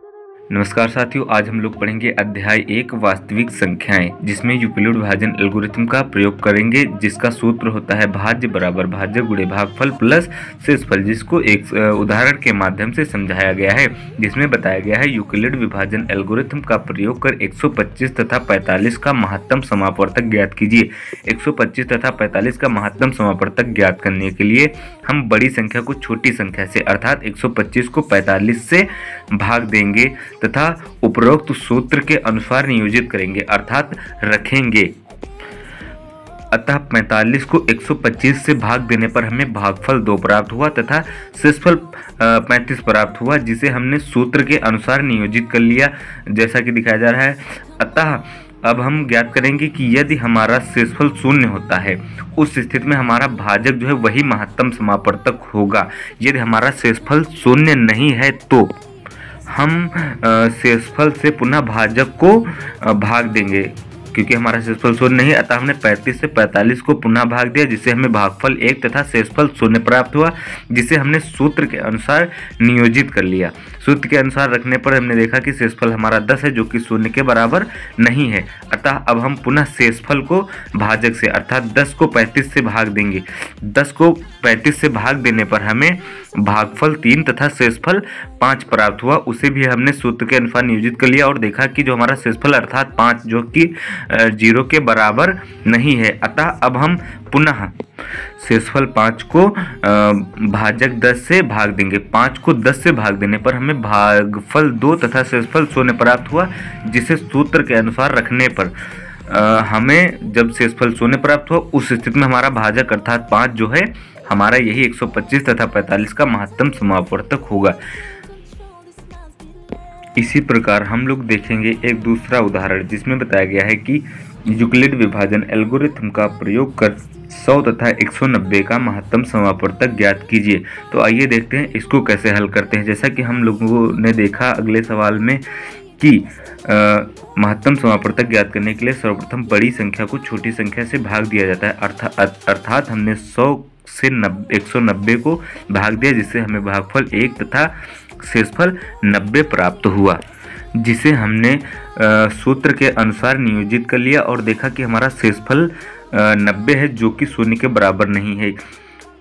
नमस्कार साथियों, आज हम लोग पढ़ेंगे अध्याय 1 वास्तविक संख्याएं, जिसमें यूक्लिड विभाजन एल्गोरिथम का प्रयोग करेंगे, जिसका सूत्र होता है भाज्य बराबर भाज्य गुणे भागफल प्लस शेषफल, जिसको एक उदाहरण के माध्यम से समझाया गया है, जिसमें बताया गया है यूक्लिड विभाजन एल्गोरिथम का प्रयोग कर 125 तथा 45 का महत्तम समापवर्तक ज्ञात कीजिए। 125 तथा 45 का महत्तम समापवर्तक ज्ञात करने के लिए हम बड़ी संख्या को छोटी संख्या से अर्थात 125 को 45 से भाग देंगे तथा उपरोक्त सूत्र के अनुसार नियोजित करेंगे अर्थात रखेंगे। अतः 45 को 125 से भाग देने पर हमें भागफल 2 प्राप्त हुआ तथा शेषफल 35 प्राप्त हुआ, जिसे हमने सूत्र के अनुसार नियोजित कर लिया जैसा कि दिखाया जा रहा है। अतः अब हम ज्ञात करेंगे कि यदि हमारा शेषफल 0 होता है, उस स्थिति में हमारा भाजक जो है वही महत्तम समापवर्तक होगा। यदि हमारा शेषफल 0 नहीं है तो हम शेषफल से पुनः भाजक को भाग देंगे, क्योंकि हमारा शेषफल 0 नहीं है। अतः हमने 35 से 45 को पुनः भाग दिया, जिससे हमें भागफल 1 तथा शेषफल 0 प्राप्त हुआ, जिसे हमने सूत्र के अनुसार नियोजित कर लिया। सूत्र के अनुसार रखने पर हमने देखा कि शेषफल हमारा 10 है, जो कि 0 के बराबर नहीं है। अतः अब हम पुनः शेषफल को भाजक से अर्थात 10 को 35 से भाग देंगे। 10 को 35 से भाग देने पर हमें भागफल 3 तथा शेषफल 5 प्राप्त हुआ। उसे भी हमने सूत्र के अनुसार नियोजित कर लिया और देखा कि जो हमारा शेषफल अर्थात 5 जो कि 0 के बराबर नहीं है। अतः अब हम पुनः शेषफल 5 को भाजक 10 से भाग देंगे। 5 को 10 से भाग देने पर हमें भागफल 2 तथा शेषफल 0 प्राप्त हुआ, जिसे सूत्र के अनुसार रखने पर हमें जब शेषफल 0 प्राप्त हुआ, उस स्थिति में हमारा भाजक अर्थात 5 जो है हमारा यही 125 तथा 45 का महत्तम समापवर्तक होगा। इसी प्रकार हम लोग देखेंगे एक दूसरा उदाहरण, जिसमें बताया गया है कि यूक्लिड विभाजन एल्गोरिथम का प्रयोग कर 100 तथा 190 का महत्तम समापवर्तक ज्ञात कीजिए। तो आइए देखते हैं इसको कैसे हल करते हैं। जैसा कि हम लोगों ने देखा अगले सवाल में कि महत्तम समापवर्तक ज्ञात करने के लिए सर्वप्रथम बड़ी संख्या को छोटी संख्या से भाग दिया जाता है। अर्थात हमने 100 से 190 को भाग दिया, जिससे हमें भागफल 1 तथा शेषफल 90 प्राप्त हुआ, जिसे हमने सूत्र के अनुसार नियोजित कर लिया और देखा कि हमारा शेषफल 90 है, जो कि 0 के बराबर नहीं है।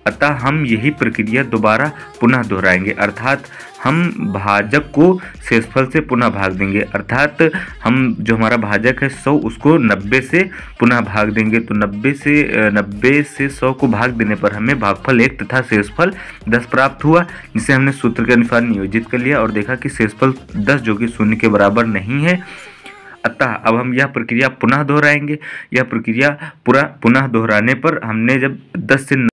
अतः हम यही प्रक्रिया दोबारा पुनः दोहराएंगे अर्थात हम भाजक को शेषफल से पुनः भाग देंगे। अर्थात हम जो हमारा भाजक है 100 उसको 90 से पुनः भाग देंगे। तो 90 से 100 को भाग देने पर हमें भागफल 1 तथा शेषफल 10 प्राप्त हुआ, जिसे हमने सूत्र के अनुसार नियोजित कर लिया और देखा कि शेषफल 10 जो कि 0 के बराबर नहीं है। अतः अब हम यह प्रक्रिया पुनः दोहराएंगे। यह प्रक्रिया पुनः दोहराने पर हमने जब 10 से